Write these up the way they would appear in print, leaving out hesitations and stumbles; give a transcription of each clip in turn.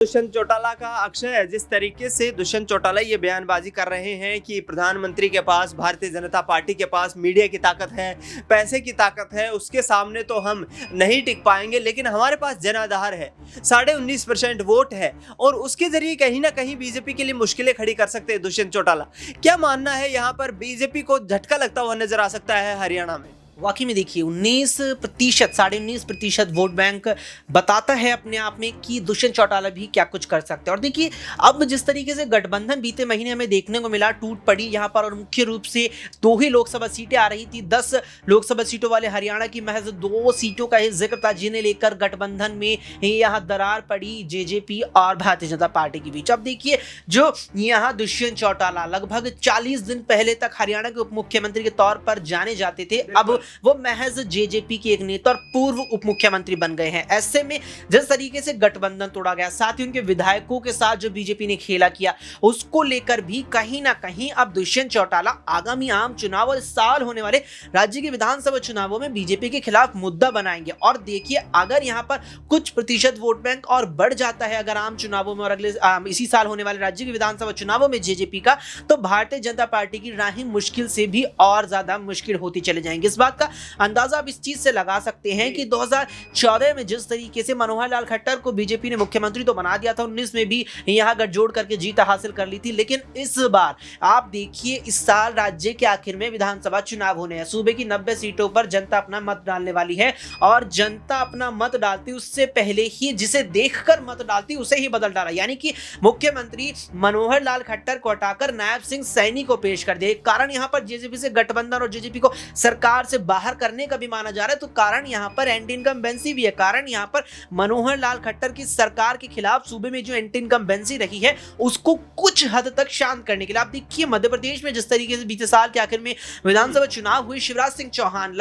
दुष्यंत चौटाला का अक्षय, जिस तरीके से दुष्यंत चौटाला ये बयानबाजी कर रहे हैं कि प्रधानमंत्री के पास, भारतीय जनता पार्टी के पास मीडिया की ताकत है, पैसे की ताकत है, उसके सामने तो हम नहीं टिक पाएंगे, लेकिन हमारे पास जनाधार है, 19.5% वोट है और उसके जरिए कहीं ना कहीं बीजेपी के लिए मुश्किलें खड़ी कर सकते हैं दुष्यंत चौटाला। क्या मानना है, यहाँ पर बीजेपी को झटका लगता हुआ नजर आ सकता है हरियाणा में? वाकई में देखिए 19%, 19.5% वोट बैंक बताता है अपने आप में कि दुष्यंत चौटाला भी क्या कुछ कर सकते हैं। और देखिए अब जिस तरीके से गठबंधन बीते महीने हमें देखने को मिला, टूट पड़ी यहाँ पर, और मुख्य रूप से 2 ही लोकसभा सीटें आ रही थी। 10 लोकसभा सीटों वाले हरियाणा की महज 2 सीटों का ही जिक्र था, जिन्हें लेकर गठबंधन में यहाँ दरार पड़ी जेजेपी और भारतीय जनता पार्टी के बीच। अब देखिए जो यहाँ दुष्यंत चौटाला लगभग 40 दिन पहले तक हरियाणा के उप मुख्यमंत्री के तौर पर जाने जाते थे, अब वो महज जेजेपी के एक नेता और पूर्व उप मुख्यमंत्री बन गए हैं। ऐसे में जिस तरीके से गठबंधन तोड़ा गया, साथ ही उनके विधायकों के साथ जो बीजेपी ने खेला किया, उसको लेकर भी कहीं ना कहीं अब दुष्यंत चौटाला आगामी आम चुनाव और इस साल होने वाले राज्य के विधानसभा चुनावों में बीजेपी के खिलाफ मुद्दा बनाएंगे। और देखिए अगर यहाँ पर कुछ प्रतिशत वोट बैंक और बढ़ जाता है अगर आम चुनावों में और अगले इसी साल होने वाले राज्य के विधानसभा चुनावों में जेजेपी का, तो भारतीय जनता पार्टी की राहें मुश्किल से भी और ज्यादा मुश्किल होती चले जाएंगी। इस बात का अंदाजा आप इस चीज से लगा सकते हैं कि 2014 में जिस तरीके से मनोहर लाल खट्टर को बीजेपी ने मुख्यमंत्री तो बना दिया था, 19 में भी यहां गठजोड़ करके जीत हासिल कर ली थी, लेकिन इस बार आप देखिए इस साल राज्य के आखिर में विधानसभा चुनाव होने हैं। सूबे की 90 सीटों पर जनता अपना मत डालने वाली है और जनता अपना मत डालती उससे पहले ही जिसे देखकर मत डालती उसे ही बदल डाला, यानी कि मुख्यमंत्री मनोहर लाल खट्टर को हटाकर नायब सिंह सैनी को पेश कर दिया। कारण यहां पर जेजेपी से गठबंधन और जेजेपी को सरकार से बाहर करने का भी माना जा रहा है, तो कारण यहां पर एंटी इनकम्बेंसी भी है। कारण यहां पर मनोहर लाल खट्टर की सरकार के खिलाफ सूबे में जो एंटी इनकम्बेंसी रही है उसको कुछ हद तक शांत करने के लिए। आप देखिए मध्य प्रदेश में जिस तरीके से बीते साल के आखिर में विधानसभा चुनाव हुए, शिवराज सिंह चौहान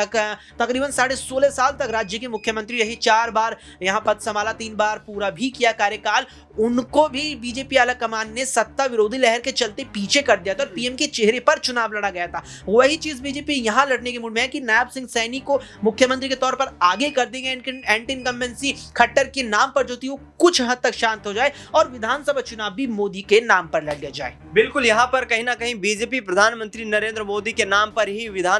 तकरीबन 16.5 साल तक राज्य के मुख्यमंत्री रहे, 4 बार यहां पद संभाला, 3 बार पूरा भी किया कार्यकाल। उनको भी बीजेपी आला कमान ने सत्ता विरोधी लहर के चलते पीछे कर दिया था और पीएम के चेहरे पर चुनाव लड़ा गया था। वही चीज बीजेपी यहां लड़ने के मूड में है कि नायब सिंह सैनी को मुख्यमंत्री के तौर पर आगे कर देंगे, एंटी इनकम्बेंसी खट्टर के नाम पर जो थी वो कुछ हद तक शांत हो जाए और विधानसभा चुनाव भी मोदी के नाम पर लड़ लिया जाए। बिल्कुल, यहाँ पर कहीं ना कहीं बीजेपी प्रधानमंत्री नरेंद्र मोदी के नाम पर ही विधान